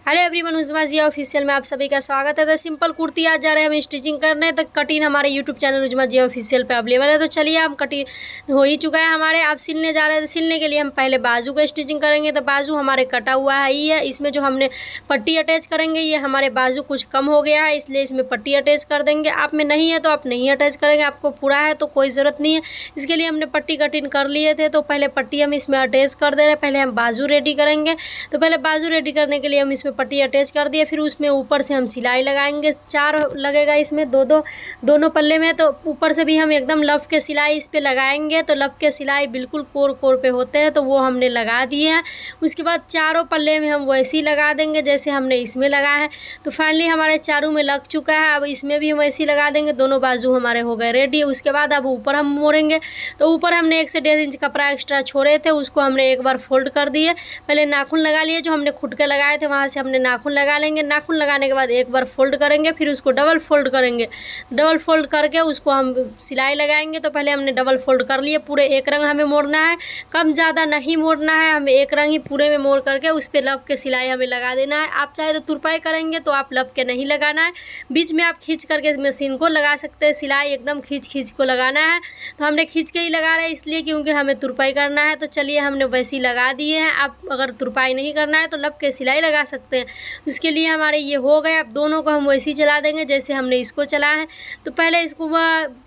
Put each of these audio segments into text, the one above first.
Hello everyone, उज़मा जिया official में आप सभी का स्वागत है। तो सिंपल कुर्ती आज जा रहे हैं हम स्टिचिंग करने। तो कटिंग हमारे यूट्यूब चैनल उज़मा जिया ऑफिशियल पे अवेलेबल है। तो चलिए, हम कटिंग हो ही चुका है हमारे, अब सिलने जा रहे हैं। तो सिलने के लिए हम पहले बाजू का स्टिचिंग करेंगे। तो बाजू हमारे कटा हुआ है ही है, इसमें जो हमने पट्टी अटैच करेंगे ये हमारे बाजू कुछ कम हो गया है, इसलिए इसमें पट्टी अटैच कर देंगे। आप में नहीं है तो आप नहीं अटैच करेंगे, आपको पूरा है तो कोई ज़रूरत नहीं है। इसके लिए हमने पट्टी कटिंग कर लिए थे, तो पहले पट्टी हम इसमें अटैच कर दे रहे हैं। पहले हम बाजू रेडी करेंगे। तो पहले बाजू रेडी करने के लिए हम इसमें पट्टी अटैच कर दिए, फिर उसमें ऊपर से हम सिलाई लगाएंगे। 4 लगेगा इसमें, दोनों पल्ले में। तो ऊपर से भी हम एकदम लफ के सिलाई इस पे लगाएंगे। तो लफ के सिलाई बिल्कुल कोर पे होते हैं, तो वो हमने लगा दिए हैं। उसके बाद चारों पल्ले में हम वैसे ही लगा देंगे जैसे हमने इसमें लगाया है। तो फाइनली हमारे चारों में लग चुका है। अब इसमें भी हम वैसे ही लगा देंगे। दोनों बाजू हमारे हो गए रेडी। उसके बाद अब ऊपर हम मोड़ेंगे। तो ऊपर हमने 1 से 1.5 इंच कपड़ा एक्स्ट्रा छोड़े थे, उसको हमने एक बार फोल्ड कर दिए। पहले नाखून लगा लिए, जो हमने खुद के लगाए थे वहाँ से हमने नाखून लगा लेंगे। नाखून लगाने के बाद एक बार फोल्ड करेंगे, फिर उसको डबल फोल्ड करेंगे। डबल फोल्ड करके उसको हम सिलाई लगाएंगे। तो पहले हमने डबल फोल्ड कर लिए। पूरे एक रंग हमें मोड़ना है, कम ज़्यादा नहीं मोड़ना है, हमें एक रंग ही पूरे में मोड़ करके उस पर लब के सिलाई हमें लगा देना है। आप चाहे तो तुरपाई करेंगे तो आप लब के नहीं लगाना है, बीच में आप खींच करके मशीन को लगा सकते हैं। सिलाई एकदम खींच को लगाना है। तो हमने खींच के ही लगा रहे हैं इसलिए क्योंकि हमें तुरपाई करना है। तो चलिए, हमने वैसे ही लगा दिए हैं। आप अगर तुरपाई नहीं करना है तो लब के सिलाई लगा सकते हैं। उसके लिए हमारे ये हो गए। अब दोनों को हम वैसे ही चला देंगे जैसे हमने इसको चलाया है। तो पहले इसको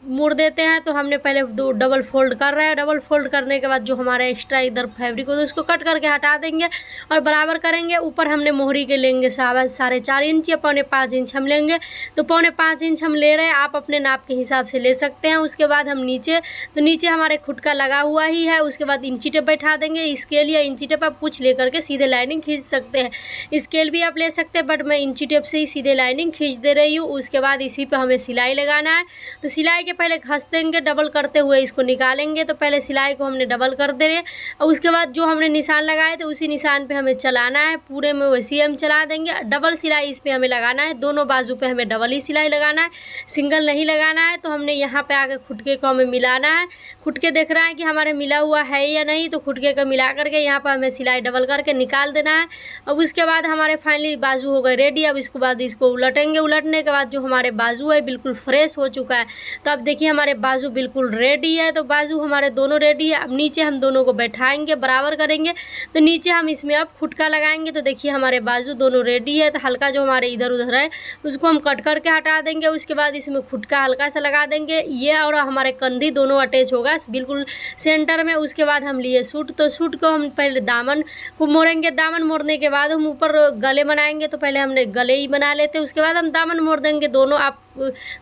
मोड़ देते हैं। तो हमने पहले डबल फोल्ड कर रहे हैं। डबल फोल्ड करने के बाद जो हमारा एक्स्ट्रा इधर फैब्रिक हो तो उसको कट करके हटा देंगे और बराबर करेंगे। ऊपर हमने मोहरी के लेंगे 4.5 इंच या 4.25 इंच हम लेंगे। तो 4.25 इंच हम ले रहे हैं, आप अपने नाप के हिसाब से ले सकते हैं। उसके बाद हम नीचे हमारे खुद का लगा हुआ ही है। उसके बाद इंची टेप बैठा देंगे। स्केल या इंची टेप आप कुछ लेकर के सीधे लाइनिंग खींच सकते हैं। स्केल भी आप ले सकते हैं, बट मैं इंची टेप से ही सीधे लाइनिंग खींच दे रही हूँ। उसके बाद इसी पे हमें सिलाई लगाना है। तो सिलाई के पहले घस देंगे, डबल करते हुए इसको निकालेंगे। तो पहले सिलाई को हमने डबल कर दे रहे हैं और उसके बाद जो हमने निशान लगाए थे उसी निशान पे हमें चलाना है। पूरे में वैसे ही हम चला देंगे। डबल सिलाई इस पे हमें लगाना है। दोनों बाजू पे हमें डबल ही सिलाई लगाना है, सिंगल नहीं लगाना है। तो हमने यहाँ पे आके खुटके को हमें मिलाना है। खुटके देख रहे हैं कि हमारे मिला हुआ है या नहीं। तो खुटके को मिला करके यहाँ पर हमें सिलाई डबल करके निकाल देना है। अब उसके बाद हमारे फाइनली बाजू हो गए रेडी। अब इसके बाद इसको उलटेंगे। उलटने के बाद जो हमारे बाजू है बिल्कुल फ्रेश हो चुका है। तो अब देखिए, हमारे बाजू बिल्कुल रेडी है। तो बाजू हमारे दोनों रेडी है। अब नीचे हम दोनों को बैठाएंगे, बराबर करेंगे। तो नीचे हम इसमें अब खुटका लगाएंगे। तो देखिए, हमारे बाजू दोनों रेडी है। तो हल्का जो हमारे इधर उधर है उसको हम कट करके हटा देंगे। उसके बाद इसमें खुटका हल्का सा लगा देंगे। ये और हमारे कंधी दोनों अटैच होगा बिल्कुल सेंटर में। उसके बाद हम लिए सूट। तो सूट को हम पहले दामन को मोड़ेंगे। दामन मोड़ने के बाद हम ऊपर गले बनाएंगे। तो पहले हमने गले ही बना लेते, उसके बाद हम दामन मोड़ देंगे। दोनों आप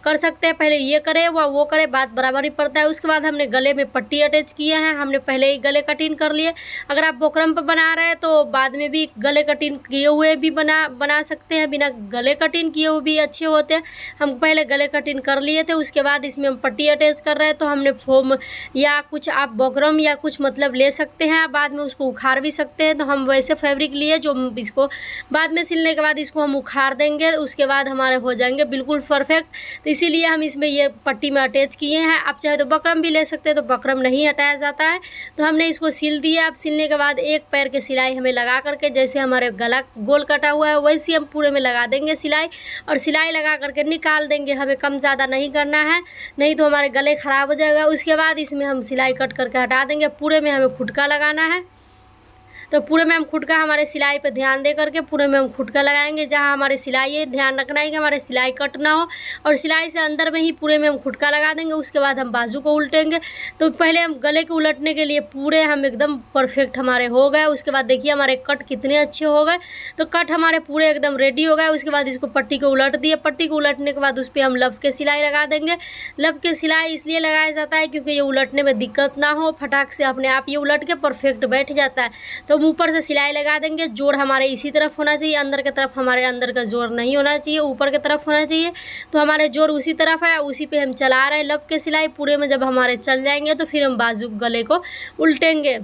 कर सकते हैं, पहले ये करे व वो करे, बात बराबर ही पड़ता है। उसके बाद हमने गले में पट्टी अटैच किए हैं। हमने पहले ही गले कटिंग कर लिए। अगर आप बुकरम पर बना रहे हैं तो बाद में भी गले कटिंग किए हुए भी बना सकते हैं, बिना गले कटिंग किए हुए भी अच्छे होते हैं। हम पहले गले कटिंग कर लिए थे। उसके बाद इसमें हम पट्टी अटैच कर रहे हैं। तो हमने फोम या कुछ आप बुकरम या कुछ मतलब ले सकते हैं, बाद में उसको उखाड़ भी सकते हैं। तो हम वैसे फैब्रिक लिए जो इसको बाद में सिलने के बाद इसको हम उखाड़ देंगे। उसके बाद हमारे हो जाएंगे बिल्कुल परफेक्ट। तो इसीलिए हम इसमें ये पट्टी में अटैच किए हैं। आप चाहे तो बकरम भी ले सकते हैं, तो बकरम नहीं हटाया जाता है। तो हमने इसको सिल दिया। अब सिलने के बाद एक पैर के सिलाई हमें लगा करके, जैसे हमारे गला गोल कटा हुआ है वैसे हम पूरे में लगा देंगे सिलाई, और सिलाई लगा करके निकाल देंगे। हमें कम ज़्यादा नहीं करना है, नहीं तो हमारे गले ख़राब हो जाएगा। उसके बाद इसमें हम सिलाई कट करके हटा देंगे। पूरे में हमें खुटका लगाना है। तो पूरे में हम खुटका हमारे सिलाई पे ध्यान दे करके पूरे में हम खुटका लगाएंगे। जहाँ हमारे सिलाई है ध्यान रखना है कि हमारे सिलाई कट ना हो, और सिलाई से अंदर में ही पूरे में हम खुटका लगा देंगे। उसके बाद हम बाजू को उल्टेंगे। तो पहले हम गले को उलटने के लिए पूरे हम एकदम परफेक्ट हमारे हो गए। उसके बाद देखिए हमारे कट कितने अच्छे हो गए। तो कट हमारे पूरे एकदम रेडी हो गए। उसके बाद इसको पट्टी को उलट दिए। पट्टी को उलटने के बाद उस पर हम लब के सिलाई लगा देंगे। लब के सिलाई इसलिए लगाया जाता है क्योंकि ये उलटने में दिक्कत ना हो, फटाक से अपने आप ये उलट के परफेक्ट बैठ जाता है। तो ऊपर से सिलाई लगा देंगे। जोड़ हमारे इसी तरफ होना चाहिए, अंदर की तरफ हमारे अंदर का जोड़ नहीं होना चाहिए, ऊपर की तरफ होना चाहिए। तो हमारे जोड़ उसी तरफ है, उसी पे हम चला रहे हैं लब के सिलाई। पूरे में जब हमारे चल जाएंगे तो फिर हम बाजू गले को उल्टेंगे।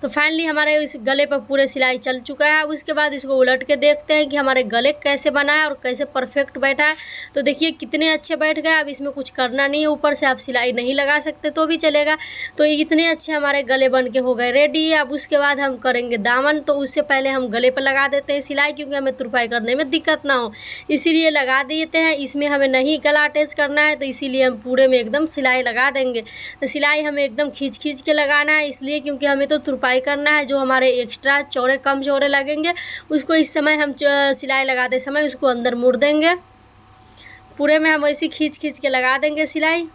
तो फाइनली हमारे इस गले पर पूरे सिलाई चल चुका है। अब उसके बाद इसको उलट के देखते हैं कि हमारे गले कैसे बना है और कैसे परफेक्ट बैठा है। तो देखिए कितने अच्छे बैठ गए। अब इसमें कुछ करना नहीं है, ऊपर से आप सिलाई नहीं लगा सकते तो भी चलेगा। तो इतने अच्छे हमारे गले बन के हो गए रेडी। अब उसके बाद हम करेंगे दामन। तो उससे पहले हम गले पर लगा देते हैं सिलाई, क्योंकि हमें तुरपाई करने में दिक्कत ना हो, इसीलिए लगा देते हैं। इसमें हमें नहीं गला अटैच करना है, तो इसीलिए हम पूरे में एकदम सिलाई लगा देंगे। तो सिलाई हमें एकदम खींच खींच के लगाना है, इसलिए क्योंकि हमें तो तुरपाई करना है। जो हमारे एक्स्ट्रा चौड़े कम चौड़े लगेंगे उसको इस समय हम सिलाई लगाते समय उसको अंदर मुड़ देंगे। पूरे में हम वैसे खींच खींच के लगा देंगे सिलाई।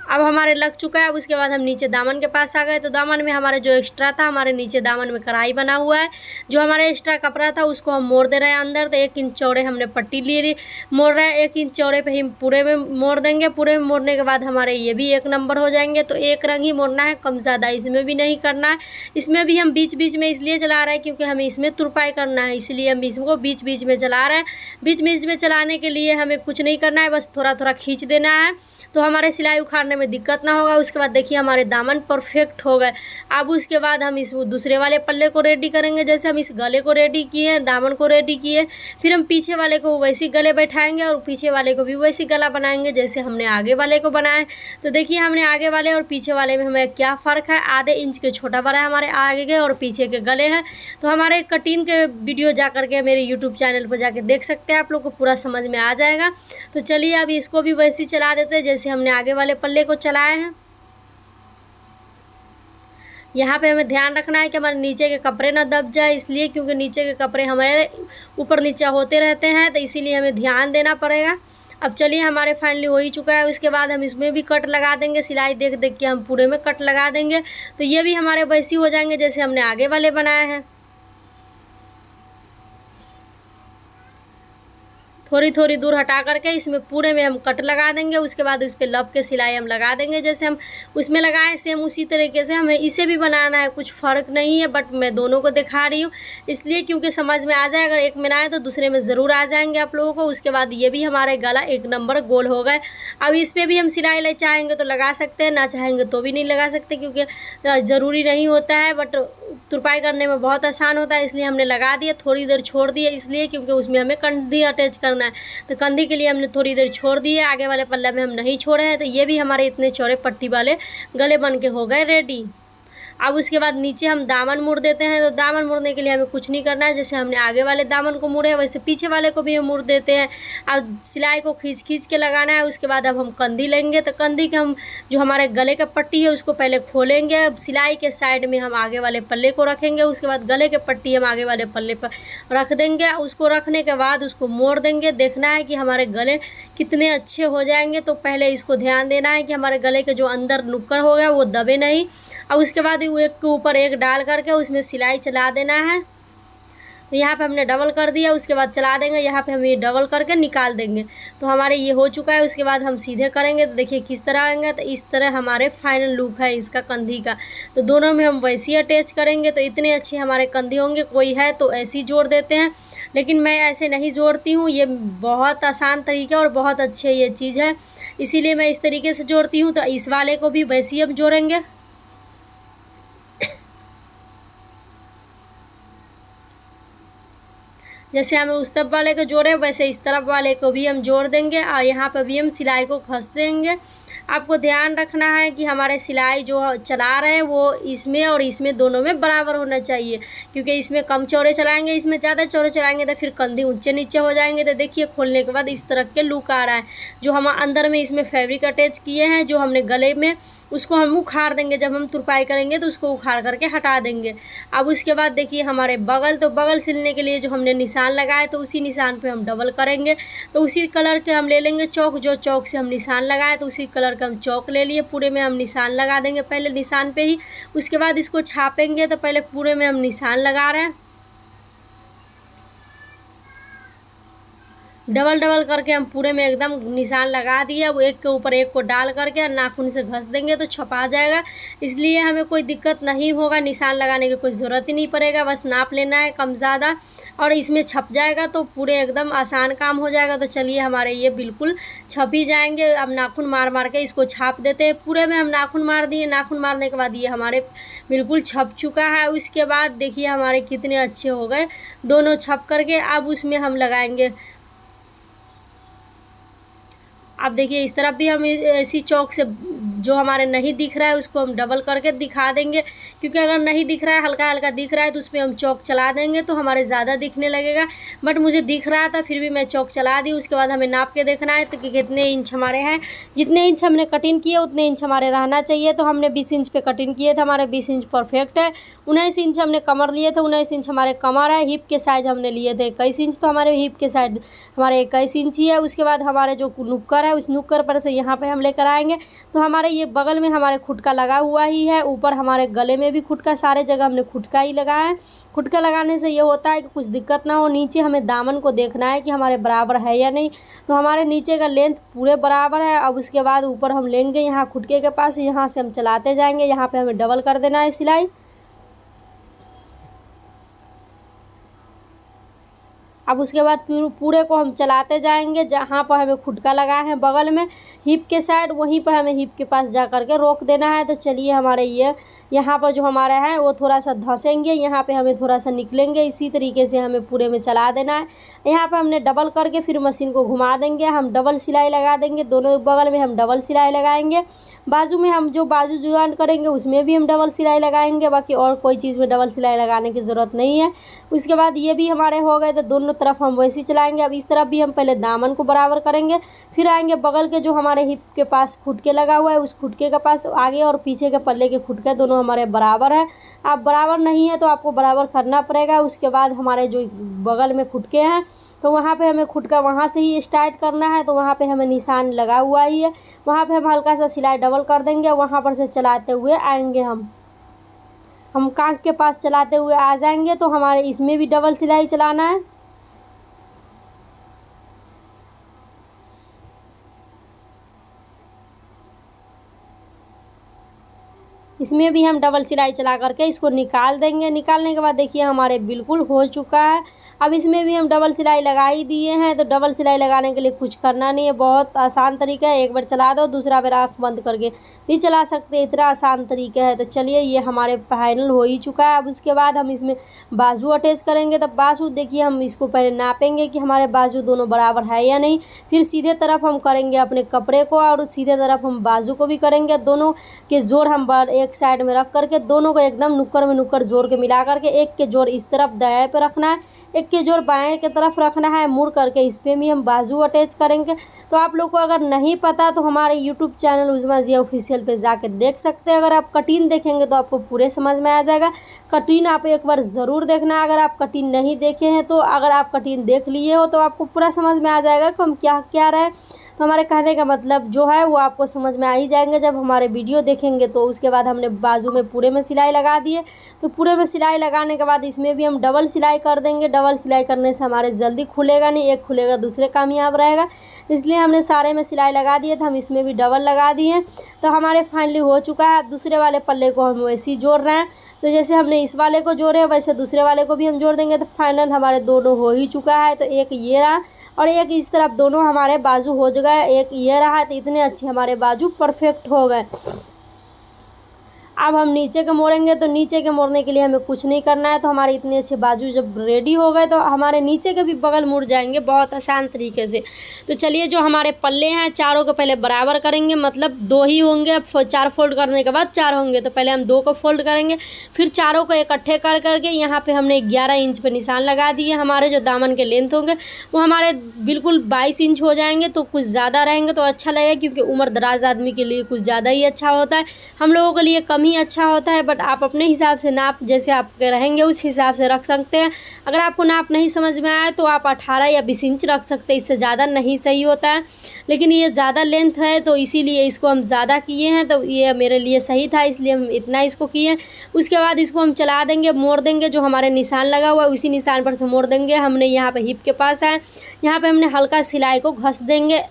अब हमारे लग चुका है। अब उसके बाद हम नीचे दामन के पास आ गए। तो दामन में हमारे जो एक्स्ट्रा था, हमारे नीचे दामन में कढ़ाई बना हुआ है। जो हमारे एक्स्ट्रा कपड़ा था उसको हम मोड़ दे रहे हैं अंदर। तो 1 इंच चौड़े हमने पट्टी लिए मोड़ रहे हैं। 1 इंच चौड़े पे ही पूरे में मोड़ देंगे। पूरे में मोड़ने के बाद हमारे ये भी 1 नंबर हो जाएंगे। तो एक रंग ही मोड़ना है, कम ज़्यादा इसमें भी नहीं करना है। इसमें भी हम बीच बीच में इसलिए चला रहे हैं क्योंकि हमें इसमें तुरपाई करना है, इसलिए हम इसको बीच बीच में चला रहे हैं। बीच बीच में चलाने के लिए हमें कुछ नहीं करना है, बस थोड़ा थोड़ा खींच देना है, तो हमारे सिलाई उखाड़ने में दिक्कत ना होगा। उसके बाद देखिए हमारे दामन परफेक्ट हो गए। अब उसके बाद हम इस दूसरे वाले पल्ले को रेडी करेंगे। जैसे हम इस गले को रेडी किए, दामन को रेडी किए, फिर हम पीछे वाले को वैसी गले बैठाएंगे और पीछे वाले को भी वैसी गला बनाएंगे जैसे हमने आगे वाले को बनाया। तो देखिए हमने आगे वाले और पीछे वाले में हमें क्या फ़र्क है। आधे इंच के छोटा बड़ा है हमारे आगे के और पीछे के गले हैं। तो हमारे कटिंग के वीडियो जा करके मेरे यूट्यूब चैनल पर जाके देख सकते हैं, आप लोग को पूरा समझ में आ जाएगा। तो चलिए अब इसको भी वैसे ही चला देते हैं जैसे हमने आगे वाले पल्ले को चलाए हैं। यहाँ पे हमें ध्यान रखना है कि हमारे नीचे के कपड़े ना दब जाए, इसलिए क्योंकि नीचे के कपड़े हमारे ऊपर नीचे होते रहते हैं, तो इसीलिए हमें ध्यान देना पड़ेगा। अब चलिए हमारे फाइनली हो ही चुका है। उसके बाद हम इसमें भी कट लगा देंगे। सिलाई देख देख के हम पूरे में कट लगा देंगे। तो ये भी हमारे वैसे हो जाएंगे जैसे हमने आगे वाले बनाए हैं। थोड़ी थोड़ी दूर हटा करके इसमें पूरे में हम कट लगा देंगे। उसके बाद उस पर लब के सिलाई हम लगा देंगे जैसे हम उसमें लगाएं, सेम उसी तरीके से हमें इसे भी बनाना है। कुछ फ़र्क नहीं है, बट मैं दोनों को दिखा रही हूँ इसलिए क्योंकि समझ में आ जाए। अगर एक में ना आए तो दूसरे में ज़रूर आ जाएंगे आप लोगों को। उसके बाद ये भी हमारे गला 1 नंबर गोल हो गए। अब इस पर भी हम सिलाई ले चाहेंगे तो लगा सकते हैं, ना चाहेंगे तो भी नहीं लगा सकते, क्योंकि ज़रूरी नहीं होता है, बट तुरपाई करने में बहुत आसान होता है, इसलिए हमने लगा दिया। थोड़ी देर छोड़ दिए इसलिए क्योंकि उसमें हमें कंधी अटैच करना है, तो कंधी के लिए हमने थोड़ी देर छोड़ दिए। आगे वाले पल्ले में हम नहीं छोड़े हैं। तो ये भी हमारे इतने चौड़े पट्टी वाले गले बन के हो गए रेडी। अब उसके बाद नीचे हम दामन मुड़ देते हैं। तो दामन मुड़ने के लिए हमें कुछ नहीं करना है, जैसे हमने आगे वाले दामन को मुड़े वैसे पीछे वाले को भी हम मुड़ देते हैं। अब सिलाई को खींच खींच के लगाना है। उसके बाद अब हम कंधी लेंगे। तो कंधी के हम जो हमारे गले का पट्टी है उसको पहले खोलेंगे। अब सिलाई के साइड में हम आगे वाले पल्ले को रखेंगे। उसके बाद गले के पट्टी हम आगे वाले पल्ले पर रख देंगे। उसको रखने के बाद उसको मोड़ देंगे। देखना है कि हमारे गले कितने अच्छे हो जाएंगे। तो पहले इसको ध्यान देना है कि हमारे गले के जो अंदर नुक्कड़ हो गया वो दबे नहीं। अब उसके बाद वो एक के ऊपर एक डाल करके उसमें सिलाई चला देना है। तो यहाँ पे हमने डबल कर दिया। उसके बाद चला देंगे। यहाँ पे हम ये डबल करके निकाल देंगे। तो हमारे ये हो चुका है। उसके बाद हम सीधे करेंगे तो देखिए किस तरह आएंगे। तो इस तरह हमारे फाइनल लुक है इसका कंधी का। तो दोनों में हम वैसे ही अटैच करेंगे तो इतने अच्छे हमारे कंधी होंगे। कोई है तो ऐसे ही जोड़ देते हैं, लेकिन मैं ऐसे नहीं जोड़ती हूँ। ये बहुत आसान तरीका और बहुत अच्छे ये चीज़ है, इसीलिए मैं इस तरीके से जोड़ती हूँ। तो इस वाले को भी वैसे ही हम जोड़ेंगे। जैसे हम उस तरफ वाले को जोड़े वैसे इस तरफ वाले को भी हम जोड़ देंगे और यहाँ पर भी हम सिलाई को घस देंगे। आपको ध्यान रखना है कि हमारे सिलाई जो चला रहे हैं वो इसमें और इसमें दोनों में बराबर होना चाहिए, क्योंकि इसमें कम चौड़े चलाएंगे, इसमें ज़्यादा चौड़े चलाएंगे तो फिर कंधे ऊंचे नीचे हो जाएंगे। तो देखिए खोलने के बाद इस तरह के लुक आ रहा है। जो हम अंदर में इसमें फैब्रिक अटैच किए हैं जो हमने गले में, उसको हम उखाड़ देंगे। जब हम तुरपाई करेंगे तो उसको उखाड़ करके हटा देंगे। अब उसके बाद देखिए हमारे बगल, तो बगल सिलने के लिए जो हमने निशान लगाए तो उसी निशान पे हम डबल करेंगे। तो उसी कलर के हम ले लेंगे चौक, जो चौक से हम निशान लगाए तो उसी कलर का हम चौक ले लिए। पूरे में हम निशान लगा देंगे पहले निशान पे ही, उसके बाद इसको छापेंगे। तो पहले पूरे में हम निशान लगा रहे हैं। डबल डबल करके हम पूरे में एकदम निशान लगा दिए। अब एक के ऊपर एक को डाल करके नाखून से घस देंगे तो छपा जाएगा, इसलिए हमें कोई दिक्कत नहीं होगा, निशान लगाने की कोई ज़रूरत ही नहीं पड़ेगा। बस नाप लेना है कम ज़्यादा और इसमें छप जाएगा तो पूरे एकदम आसान काम हो जाएगा। तो चलिए हमारे ये बिल्कुल छप ही जाएंगे। अब नाखून मार मार के इसको छाप देते हैं। पूरे में हम नाखून मार दिए। नाखून मारने के बाद ये हमारे बिल्कुल छप चुका है। उसके बाद देखिए हमारे कितने अच्छे हो गए दोनों छप करके। अब उसमें हम लगाएंगे, अब देखिए इस तरफ भी हम ऐसी चौक से जो हमारे नहीं दिख रहा है उसको हम डबल करके दिखा देंगे, क्योंकि अगर नहीं दिख रहा है, हल्का हल्का दिख रहा है, तो उस पर हम चौक चला देंगे तो हमारे ज़्यादा दिखने लगेगा। बट मुझे दिख रहा था फिर भी मैं चौक चला दी। उसके बाद हमें नाप के देखना है तो कि कितने इंच हमारे हैं। जितने इंच हमने कटिंग किए उतने इंच हमारे रहना चाहिए। तो हमने 20 इंच पे कटिंग किए थे, हमारे 20 इंच परफेक्ट है। 19 इंच हमने कमर लिए थे, 19 इंच हमारे कमर है। हिप के साइज़ हमने लिए थे 21 इंच, तो हमारे हिप के साइड हमारे 21 इंच ही है। उसके बाद हमारे जो नुक्कर है उस नुक्कर पर से यहाँ पे हम लेकर आएंगे तो हमारे ये बगल में हमारे खुटका लगा हुआ ही है। ऊपर हमारे गले में भी खुटका, सारे जगह हमने खुटका ही लगाया है। खुटका लगाने से ये होता है कि कुछ दिक्कत ना हो। नीचे हमें दामन को देखना है कि हमारे बराबर है या नहीं। तो हमारे नीचे का लेंथ पूरे बराबर है। अब उसके बाद ऊपर हम लेंगे यहाँ खुटके के पास, यहाँ से हम चलाते जाएंगे। यहाँ पे हमें डबल कर देना है सिलाई। अब उसके बाद पूरे को हम चलाते जाएंगे। जहाँ पर हमें खुटका लगा है बगल में हिप के साइड, वहीं पर हमें हिप के पास जा कर के रोक देना है। तो चलिए हमारे ये यहाँ पर जो हमारा है वो थोड़ा सा धंसेंगे, यहाँ पे हमें थोड़ा सा निकलेंगे। इसी तरीके से हमें पूरे में चला देना है। यहाँ पे हमने डबल करके फिर मशीन को घुमा देंगे। हम डबल सिलाई लगा देंगे, दोनों बगल में हम डबल सिलाई लगाएंगे। बाजू में हम जो बाजू ज्वाइन करेंगे उसमें भी हम डबल सिलाई लगाएंगे। बाकी और कोई चीज़ में डबल सिलाई लगाने की ज़रूरत नहीं है। उसके बाद ये भी हमारे हो गए तो दोनों तरफ हम वैसे ही चलाएंगे। अब इस तरफ भी हम पहले दामन को बराबर करेंगे, फिर आएंगे बगल के जो हमारे हिप के पास खुटके लगा हुआ है उस खुटके के पास आगे और पीछे के पल्ले के खुटके दोनों हमारे बराबर है। आप बराबर नहीं है तो आपको बराबर करना पड़ेगा। उसके बाद हमारे जो बगल में खुटके हैं तो वहाँ पे हमें खुटका वहाँ से ही स्टार्ट करना है। तो वहाँ पे हमें निशान लगा हुआ ही है, वहाँ पे हम हल्का सा सिलाई डबल कर देंगे। वहाँ पर से चलाते हुए आएंगे, हम कांख के पास चलाते हुए आ जाएंगे। तो हमारे इसमें भी डबल सिलाई चलाना है। इसमें भी हम डबल सिलाई चला करके इसको निकाल देंगे। निकालने के बाद देखिए हमारे बिल्कुल हो चुका है। अब इसमें भी हम डबल सिलाई लगा ही दिए हैं। तो डबल सिलाई लगाने के लिए कुछ करना नहीं है, बहुत आसान तरीका है। एक बार चला दो, दूसरा बार आँख बंद करके भी चला सकते हैं, इतना आसान तरीका है। तो चलिए ये हमारे फाइनल हो ही चुका है। अब उसके बाद हम इसमें बाजू अटैच करेंगे। तब बाजू देखिए हम इसको पहले नापेंगे कि हमारे बाजू दोनों बराबर है या नहीं। फिर सीधे तरफ हम करेंगे अपने कपड़े को और सीधे तरफ हम बाजू को भी करेंगे। दोनों के जोड़ हम एक साइड में रख करके दोनों को एकदम नुक्कर में नुक्कर जोड़ के मिला करके, एक के जोड़ इस तरफ दाएं पे रखना है, एक के जोड़ बाएं की तरफ रखना है मुड़ करके। इस पे भी हम बाजू अटैच करेंगे। तो आप लोग को अगर नहीं पता तो हमारे यूट्यूब चैनल उज़्मा जिया ऑफिशियल पे जाके देख सकते हैं। अगर आप कटिंग देखेंगे तो आपको पूरे समझ में आ जाएगा। कटिंग आप एक बार ज़रूर देखना। अगर आप कटिंग नहीं देखे हैं तो अगर आप कटिंग देख लिए हो तो आपको पूरा समझ में आ जाएगा कि हम क्या क्या रहे। तो हमारे कहने का मतलब जो है वो आपको समझ में आ ही जाएंगे जब हमारे वीडियो देखेंगे। तो उसके बाद हमने बाजू में पूरे में सिलाई लगा दिए। तो पूरे में सिलाई लगाने के बाद इसमें भी हम डबल सिलाई कर देंगे। डबल सिलाई करने से हमारे जल्दी खुलेगा नहीं, एक खुलेगा दूसरे कामयाब रहेगा, इसलिए हमने सारे में सिलाई लगा दिए। तो हम इसमें भी डबल लगा दिए। तो हमारे फाइनली हो चुका है। अब दूसरे वाले पल्ले को हम वैसे ही जोड़ रहे हैं। तो जैसे हमने इस वाले को जोड़े वैसे दूसरे वाले को भी हम जोड़ देंगे। तो फाइनल हमारे दोनों हो ही चुका है। तो एक ये रहा और एक इस तरफ, दोनों हमारे बाजू हो गए। एक ये रहा। तो इतने अच्छे हमारे बाजू परफेक्ट हो गए। अब हम नीचे के मोड़ेंगे। तो नीचे के मोड़ने के लिए हमें कुछ नहीं करना है। तो हमारे इतने अच्छे बाजू जब रेडी हो गए तो हमारे नीचे के भी बगल मुड़ जाएंगे बहुत आसान तरीके से। तो चलिए जो हमारे पल्ले हैं चारों को पहले बराबर करेंगे, मतलब 2 ही होंगे। 4 फोल्ड करने के बाद 4 होंगे। तो पहले हम 2 को फोल्ड करेंगे, फिर चारों को इकट्ठे कर करके यहाँ पे हमने 11 इंच पे निशान लगा दिए। हमारे जो दामन के लेंथ होंगे वो हमारे बिल्कुल 22 इंच हो जाएंगे। तो कुछ ज़्यादा रहेंगे तो अच्छा लगेगा, क्योंकि उम्र दराज आदमी के लिए कुछ ज़्यादा ही अच्छा होता है। हम लोगों के लिए कम ही अच्छा होता है, बट आप अपने हिसाब से नाप जैसे आपके रहेंगे उस हिसाब से रख सकते हैं। अगर आपको नाप नहीं समझ में आए तो आप 18 या 20 इंच रख सकते हैं, इससे ज़्यादा नहीं सही होता है। लेकिन ये ज़्यादा लेंथ है तो इसीलिए इसको हम ज़्यादा किए हैं, तो ये मेरे लिए सही था इसलिए हम इतना इसको किए। उसके बाद इसको हम चला देंगे, मोड़ देंगे, जो हमारे निशान लगा हुआ है उसी निशान पर से मोड़ देंगे। हमने यहाँ पे हिप के पास है, यहाँ पे हमने हल्का सिलाई को घस देंगे।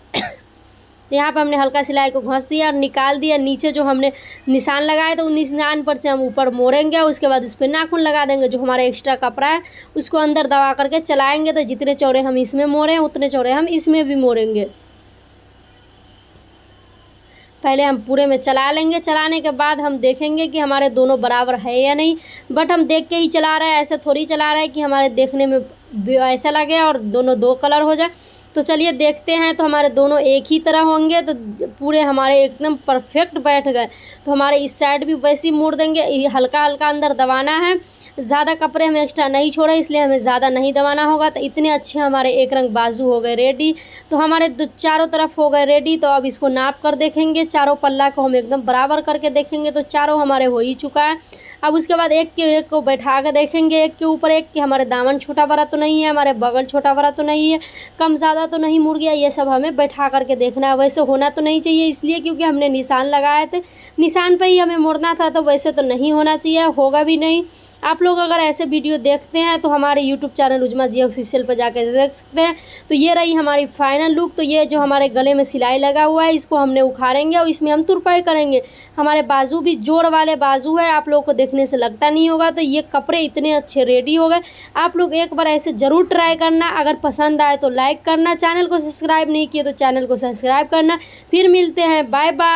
यहाँ पे हमने हल्का सिलाई को घस दिया और निकाल दिया। नीचे जो हमने निशान लगाए तो उन निशान पर से हम ऊपर मोड़ेंगे, उसके बाद उस पर नाखून लगा देंगे। जो हमारा एक्स्ट्रा कपड़ा है उसको अंदर दबा करके चलाएंगे, तो जितने चौड़े हम इसमें मोड़ें उतने चौड़े हम इसमें भी मोड़ेंगे। पहले हम पूरे में चला लेंगे, चलाने के बाद हम देखेंगे कि हमारे दोनों बराबर है या नहीं। बट हम देख के ही चला रहे हैं, ऐसे थोड़ी चला रहे हैं कि हमारे देखने में ऐसा लगे और दोनों दो कलर हो जाए। तो चलिए देखते हैं। तो हमारे दोनों एक ही तरह होंगे, तो पूरे हमारे एकदम परफेक्ट बैठ गए। तो हमारे इस साइड भी वैसे ही मोड़ देंगे, हल्का हल्का अंदर दबाना है। ज़्यादा कपड़े हमें एक्स्ट्रा नहीं छोड़े इसलिए हमें ज़्यादा नहीं दबाना होगा। तो इतने अच्छे हमारे एक रंग बाजू हो गए रेडी। तो हमारे चारों तरफ हो गए रेडी। तो अब इसको नाप कर देखेंगे, चारों पल्ला को हम एकदम बराबर करके देखेंगे। तो चारों हमारे हो ही चुका है। अब उसके बाद एक के एक को बैठा कर देखेंगे, एक के ऊपर एक, कि हमारे दामन छोटा बड़ा तो नहीं है, हमारे बगल छोटा बड़ा तो नहीं है, कम ज़्यादा तो नहीं मुड़ गया, ये सब हमें बैठा करके देखना है। वैसे होना तो नहीं चाहिए इसलिए क्योंकि हमने निशान लगाए थे, निशान पे ही हमें मुड़ना था, तो वैसे तो नहीं होना चाहिए, होगा भी नहीं। आप लोग अगर ऐसे वीडियो देखते हैं तो हमारे यूट्यूब चैनल उजमा जी ऑफिशियल पर जाकर देख सकते हैं। तो ये रही हमारी फाइनल लुक। तो ये जो हमारे गले में सिलाई लगा हुआ है इसको हमने उखाड़ेंगे और इसमें हम तुरपाई करेंगे। हमारे बाजू भी जोड़ वाले बाजू है, आप लोग को देखने से लगता नहीं होगा। तो ये कपड़े इतने अच्छे रेडी हो गए। आप लोग एक बार ऐसे ज़रूर ट्राई करना। अगर पसंद आए तो लाइक करना, चैनल को सब्सक्राइब नहीं किए तो चैनल को सब्सक्राइब करना। फिर मिलते हैं, बाय बाय।